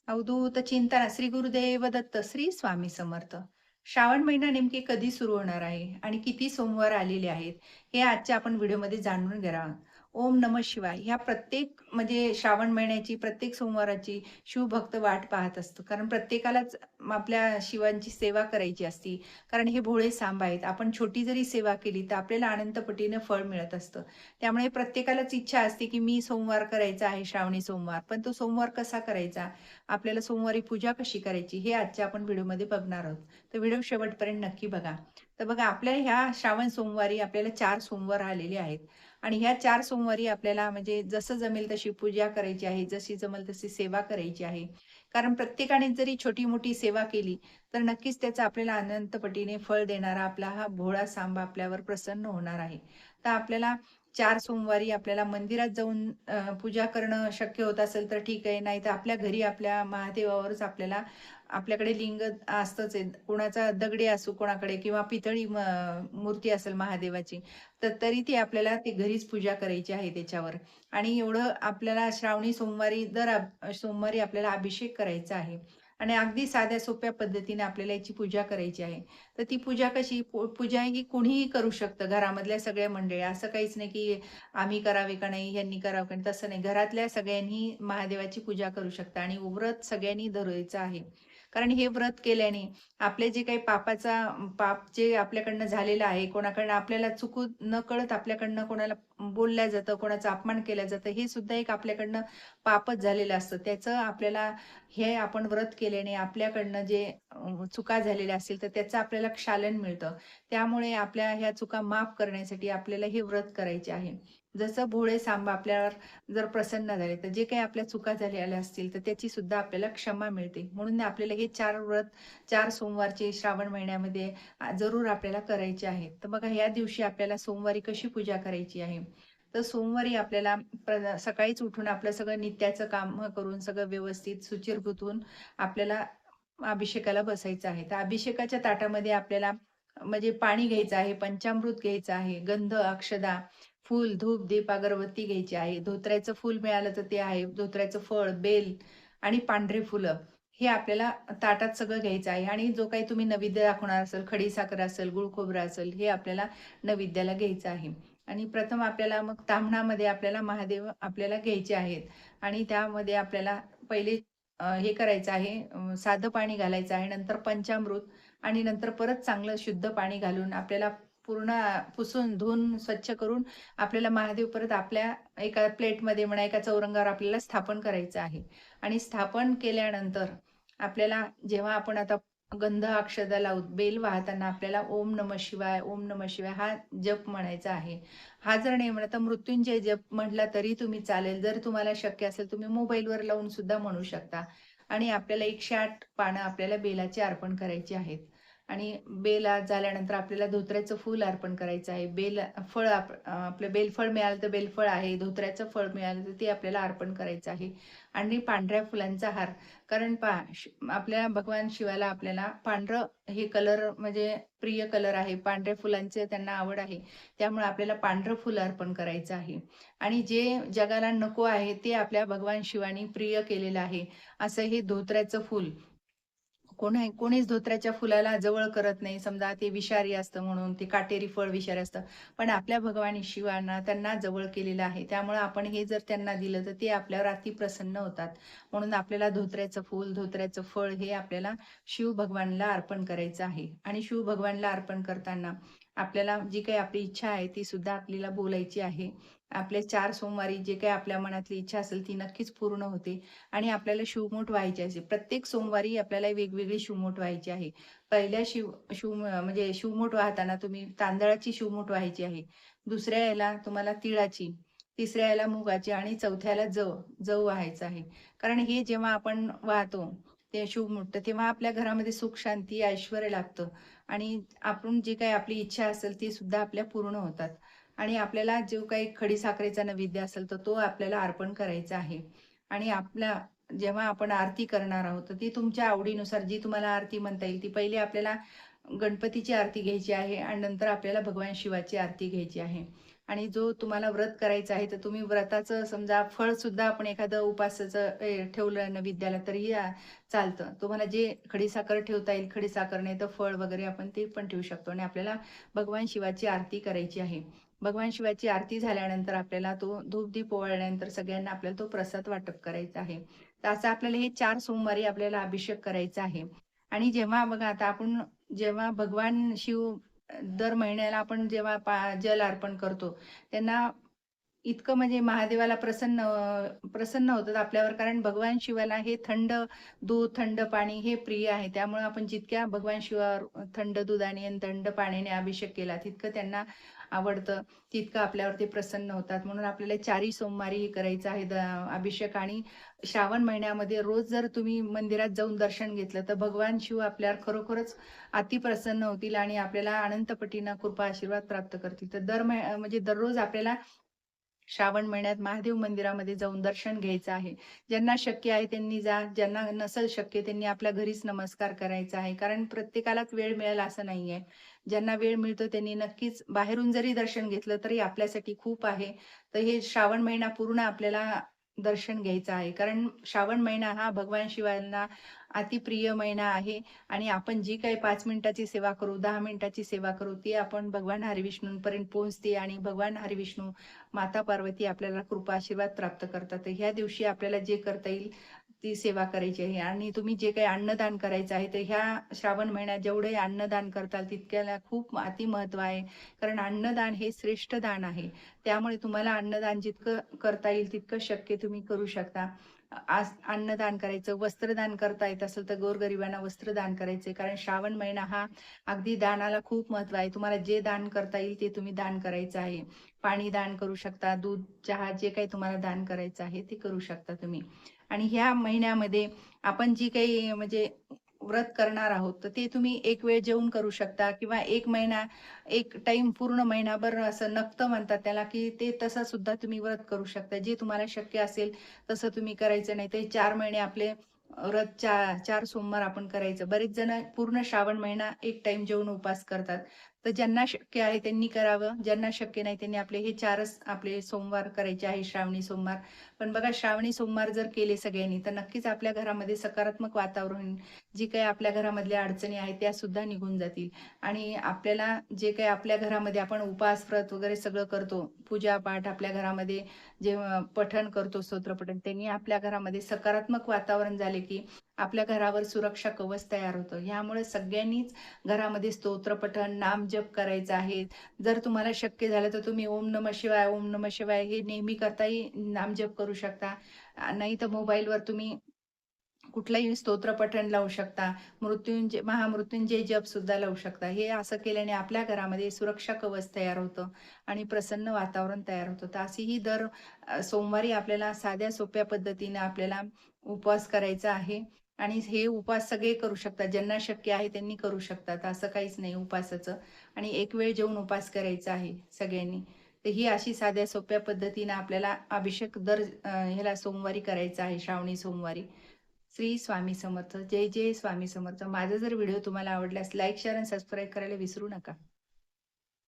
अवधूत चिंतन श्री गुरुदेव दत्त श्री स्वामी समर्थ. श्रावण महिना नेमके कधी सुरू होणार आहे आणि किती सोमवार आलेले आहेत हे आजच्या आपण व्हिडिओमध्ये जाणून घेणार आहोत. ओम नमः शिवाय ह्या प्रत्येक म्हणजे श्रावण महिन्याची प्रत्येक सोमवाराची शिवभक्त वाट पाहत असतो. कारण प्रत्येकालाच आपल्या शिवांची सेवा करायची असती. कारण हे भोळे सांब आहेत. आपण छोटी जरी सेवा केली तर आपल्याला अनंतपटीने फळ मिळत असतं. त्यामुळे प्रत्येकालाच इच्छा असते की मी सोमवार करायचा आहे, श्रावणी सोमवार. पण तो सोमवार कसा करायचा? आपल्याला सोमवारी पूजा कशी करायची हे आजच्या आपण व्हिडिओमध्ये बघणार आहोत. तर व्हिडिओ शेवटपर्यंत नक्की बघा. तर बघा आपल्या ह्या श्रावण सोमवारी आपल्याला 4 सोमवार आलेले आहेत आणि ह्या 4 सोमवारी आपल्याला म्हणजे जसं जमेल तशी पूजा करायची आहे, जशी जमेल तशी सेवा करायची आहे. कारण प्रत्येकाने जरी छोटी-मोठी सेवा केली, तर नक्कीच त्याचं आपल्याला अनंत पटीने फळ देणारा आपला हा भोळा सांबा आपल्यावर प्रसन्न होणार आहे. तर आपल्याला 4 सोमवारी आपल्याला मंदिरात जाऊन पूजा करणं शक्य होत असेल तर ठीक आहे. नाहीतर आपल्या घरी आपल्या महादेवावरच आपल्याकडे लिंग असतंच आहे. कोणाचा दगडी असो कोणाकडे किंवा पितळी मूर्ती असेल महादेवाची, तर तरी ती आपल्याला ती घरीच पूजा करायची आहे त्याच्यावर. आणि एवढं आपल्याला श्रावणी सोमवारी सोमवारी आपल्याला अभिषेक करायचा आहे. आणि अगदी साध्या सोप्या पद्धतीने आपल्याला याची पूजा करायची आहे. तर ती पूजा कशी? पूजा ही कुणीही करू शकतं, घरामधल्या सगळ्या मंडळी. असं काहीच नाही, की आम्ही करावे का नाही, ह्यांनी करावं का नाही, तसं नाही. घरातल्या सगळ्यांनी महादेवाची पूजा करू शकता आणि व्रत सगळ्यांनी धरायचं आहे. कारण हे व्रत केल्याने आपले जे काही पाप जे आपल्याकडनं झालेलं आहे, कोणाकडनं आपल्याला चुकून नकळत आपल्याकडनं कोणाला बोलल्या जातं, कोणाचा अपमान केला जातं, हे सुद्धा एक आपल्याकडनं पापच झालेलं असतं. त्याचं आपल्याला हे आपण व्रत केल्याने आपल्याकडनं जे चुका झालेल्या असतील, तर त्याचं आपल्याला क्षालन मिळतं. त्यामुळे आपल्या ह्या चुका माफ करण्यासाठी आपल्याला हे व्रत करायचे आहे. जसं भोळे सांबा आपल्यावर जर प्रसन्न झाले, तर जे काही आपल्या चुका झालेल्या असतील, तर त्याची सुद्धा आपल्याला क्षमा मिळते. म्हणून आपल्याला हे 4 सोमवारचे श्रावण महिन्यामध्ये जरूर आपल्याला करायचे आहेत. तर बघा ह्या दिवशी आपल्याला सोमवारी कशी पूजा करायची आहे. तर सोमवारी आपल्याला सकाळीच उठून आपलं सगळं नित्याचं काम करून सगळं व्यवस्थित सुचिरभूत होऊन आपल्याला अभिषेकाला बसायचं आहे. तर अभिषेकाच्या ताटामध्ये आपल्याला म्हणजे पाणी घ्यायचं आहे, पंचामृत घ्यायचं आहे, गंध, अक्षदा, फूल, धूप, दीप, अगरबत्ती घ्यायची आहे. धोत्र्याचं फूल मिळालं तर ते आहे. धोत्र्याचं फळ, बेल आणि पांढरी फुलं हे आपल्याला ताटात सगळं घ्यायचं आहे आणि जो काही तुम्ही नैवेद्य दाखवणार असेल, खडीसाखर असेल, गूळ खोबरं असेल, हे आपल्याला नैवेद्याला घ्यायचं आहे. आणि प्रथम आपल्याला मग ताम्हणामध्ये आपल्याला महादेव आपल्याला घ्यायचे आहेत आणि त्यामध्ये आपल्याला पहिले हे करायचं आहे, साधं पाणी घालायचं आहे. नंतर पंचामृत आणि नंतर परत चांगलं शुद्ध पाणी घालून आपल्याला पूर्ण पुसून, धुवून, स्वच्छ करून आपल्याला महादेव परत आपल्या एका प्लेटमध्ये म्हणा, एका चौरंगावर आपल्याला स्थापन करायचं आहे. आणि स्थापन केल्यानंतर आपल्याला जेव्हा आपण आता गंध अक्षदा लावून बेल वाहताना आपल्याला ओम नमः शिवाय, ओम नमः शिवाय हा जप म्हणायचा आहे. हा जर नाही म्हणत तर मृत्युंजय जप म्हटला तरी तुम्ही चालेल. जर तुम्हाला शक्य असेल तुम्ही मोबाईलवर लावून सुद्धा म्हणू शकता. आणि आपल्याला 108 पानं आपल्याला बेलाची अर्पण करायची आहेत. आणि बेल झाल्यानंतर आपल्याला धोत्र्याचं फूल अर्पण करायचं आहे. आपलं बेलफळ मिळालं तर बेलफळ आहे, धोत्र्याचं फळ मिळालं तर ते आपल्याला अर्पण करायचं आहे. आणि पांढऱ्या फुलांचा हार. कारण पहा आपल्या भगवान शिवाला आपल्याला पांढरं हे कलर म्हणजे प्रिय कलर आहे. पांढऱ्या फुलांचे त्यांना आवड आहे. त्यामुळे आपल्याला पांढरं फुल अर्पण करायचं आहे. आणि जे जगाला नको आहे ते आपल्या भगवान शिवानी प्रिय केलेलं आहे. असं हे धोत्र्याचं फूल. कोणीच धोत्र्याच्या फुलाला जवळ करत नाही. समजा ते विषारी असतं म्हणून, ते काटेरी फळ विषारी असतं. पण आपल्या भगवान शिवांना त्यांना जवळ केलेलं आहे. त्यामुळं आपण हे जर त्यांना दिलं तर ते आपल्यावर अति प्रसन्न होतात. म्हणून आपल्याला धोत्र्याचं फूल, धोत्र्याचं फळ हे आपल्याला शिव भगवानला अर्पण करायचं आहे. आणि शिव भगवानला अर्पण करताना आपल्याला जी काही आपली इच्छा आहे ती सुद्धा आपल्याला बोलायची आहे. आपले 4 सोमवारी जे काही आपल्या मनातली इच्छा असेल ती नक्कीच पूर्ण होते. आणि आपल्याला शिवमूठ व्हायची असते. प्रत्येक सोमवारी आपल्याला वेगवेगळी शिवमूठ व्हायची आहे. पहिल्या म्हणजे शिवमूठ वाहताना तुम्ही तांदळाची शिवमूठ व्हायची आहे. दुसऱ्या याला तुम्हाला तिळाची, तिसऱ्या याला मुगाची आणि चौथ्याला जव व्हायचं आहे. कारण हे जेव्हा आपण वाहतो ते शिवमूठ, तर तेव्हा आपल्या घरामध्ये सुख, शांती, ऐश्वर्य लाभतं आणि आपण जी काही आपली इच्छा असेल ती सुद्धा आपल्या पूर्ण होतात. आणि आपल्याला जो काही खडीसाखरेचा नैवेद्य असेल तर तो आपल्याला अर्पण करायचा आहे. आणि जेव्हा आपण आरती करणार आहोत, तर ती तुमच्या आवडीनुसार जी तुम्हाला आरती म्हणता येईल, ती पहिले आपल्याला गणपतीची आरती घ्यायची आहे आणि नंतर आपल्याला भगवान शिवाची आरती घ्यायची आहे. आणि जो तुम्हाला व्रत करायचं आहे, तर तुम्ही व्रताचं समजा फळ सुद्धा आपण एखादं उपासाचं ठेवलं नैवेद्याला तरीही चालतं. तुम्हाला जे खडीसाखर ठेवता येईल, खडीसाखर नाही तर फळ वगैरे आपण ते पण ठेवू शकतो आणि आपल्याला भगवान शिवाची आरती करायची आहे. भगवान शिवाची आरती झाल्यानंतर आपल्याला तो धूप-दीप ओवाळल्यानंतर सगळ्यांना आपल्याला तो प्रसाद वाटप करायचा आहे. तर असं आपल्याला हे 4 सोमवारी आपल्याला अभिषेक करायचा आहे. आणि जेव्हा बघा आता आपण जेव्हा भगवान शिव दर महिन्याला आपण जेव्हा जल अर्पण करतो, त्यांना इतकं म्हणजे महादेवाला प्रसन्न होतात आपल्यावर कारण भगवान शिवाला हे थंड दूध, थंड पाणी हे प्रिय आहे. त्यामुळे आपण जितक्या भगवान शिवावर थंड दुधाने आणि थंड पाण्याने अभिषेक केला, तितकं त्यांना आवडतं, तितकं आपल्यावर ते प्रसन्न होतात. म्हणून आपल्याला 4ही सोमवारी हे करायचं आहे अभिषेक आणि श्रावण महिन्यामध्ये रोज जर तुम्ही मंदिरात जाऊन दर्शन घेतलं, तर भगवान शिव आपल्यावर खरोखरच अतिप्रसन्न होतील आणि आपल्याला अनंत पटीनं कृपा आशीर्वाद प्राप्त करतील. तर म्हणजे दररोज आपल्याला श्रावण महिन्यात महादेव मंदिरामध्ये जाऊन दर्शन घ्यायचं आहे. ज्यांना शक्य आहे त्यांनी जा, ज्यांना नसेल शक्य त्यांनी आपल्या घरीच नमस्कार करायचा आहे. कारण प्रत्येकालाच वेळ मिळेल असं नाहीये. ज्यांना वेळ मिळतो त्यांनी नक्कीच बाहेरून जरी दर्शन घेतलं तरी आपल्यासाठी खूप आहे. तर हे श्रावण महिना पूर्ण आपल्याला दर्शन घ्यायचं आहे. कारण श्रावण महिना हा भगवान शिवांना अतिप्रिय महिना आहे आणि आपण जी काही 5 मिनिटाची सेवा करू, 10 मिनिटाची सेवा करू, ती आपण भगवान हरिविष्णूंपर्यंत पोहोचते आणि भगवान हरिविष्णू माता पार्वती आपल्याला कृपा आशीर्वाद प्राप्त करतात. तर ह्या दिवशी आपल्याला जे करता येईल ती सेवा करायची आहे आणि तुम्ही जे काही अन्नदान करायचं आहे, तर ह्या श्रावण महिन्यात जेवढे अन्नदान करताल तितक्याला खूप महत्त्व आहे. कारण अन्नदान हे श्रेष्ठ दान आहे. त्यामुळे तुम्हाला अन्नदान जितकं करता येईल तितकं शक्य तुम्ही करू शकता. आज अन्नदान करायचं, वस्त्रदान करता येत असेल तर गोरगरिबांना वस्त्रदान करायचे. कारण श्रावण महिना हा अगदी दानाला खूप महत्त्व आहे. तुम्हाला जे दान करता येईल ते तुम्ही दान करायचं आहे. पाणी दान करू शकता, दूध, चहा जे काही तुम्हाला दान करायचं आहे ते करू शकता तुम्ही. आणि ह्या महिन्यामध्ये आपण जी काही म्हणजे व्रत करणार आहोत, तर ते तुम्ही एक वेळ जेवून करू शकता किंवा 1 महिना, एक टाईम पूर्ण महिनाभर असं नक्त म्हणतात त्याला, की ते तसं सुद्धा तुम्ही व्रत करू शकता. जे तुम्हाला शक्य असेल तसं तुम्ही करायचं. नाही तर 4 महिने आपले व्रत 4 सोमवार आपण करायचं. बरेच जण पूर्ण श्रावण महिना एक टाईम जेवून उपवास करतात. तर ज्यांना शक्य आहे त्यांनी करावं. ज्यांना शक्य नाही त्यांनी आपले हे 4च आपले सोमवार करायचे आहे, श्रावणी सोमवार. पण बघा श्रावणी सोमवार जर केले सगळ्यांनी, तर नक्कीच आपल्या घरामध्ये सकारात्मक वातावरण होईल. जी काही आपल्या घरामधल्या अडचणी आहेत त्या सुद्धा निघून जातील आणि आपल्याला जे काही आपल्या घरामध्ये आपण उपवास, व्रत वगैरे सगळं करतो, पूजा-पाठ आपल्या घरामध्ये जे पठण करतो, स्तोत्रपठण, त्यांनी आपल्या घरामध्ये सकारात्मक वातावरण झाले, की आपल्या घरावर सुरक्षा कवच तयार होतं. ह्यामुळे सगळ्यांनीच घरामध्ये स्तोत्रपठण, नामजप करायचा आहे. जर तुम्हाला शक्य झालं तर तुम्ही ओम नमः शिवाय, ओम नमः शिवाय हे नेहमी करताही नामजप करू शकता. नाहीतर मोबाईलवर तुम्ही कुठलंही स्तोत्रपठण लावू शकता. महामृत्युंजय जप सुद्धा लावू शकता. हे असं केल्याने आपल्या घरामध्ये सुरक्षा कवच तयार होतं आणि प्रसन्न वातावरण तयार होतं. तर अशीही दर सोमवारी आपल्याला साध्या सोप्या पद्धतीने आपल्याला उपवास करायचा आहे आणि हे उपवास सगळे करू शकतात. ज्यांना शक्य आहे त्यांनी करू शकतात. असं काहीच नाही उपवासाचं आणि एक वेळ जेवून उपवास करायचा आहे सगळ्यांनी. तर ही अशी साध्या सोप्या पद्धतीने आपल्याला अभिषेक दर ह्याला सोमवारी करायचा आहे, श्रावणी सोमवारी. श्री स्वामी समर्थ. जय जय स्वामी समर्थ. माझा जर व्हिडिओ तुम्हाला आवडल्यास लाईक, शेअर आणि सबस्क्राईब करायला विसरू नका.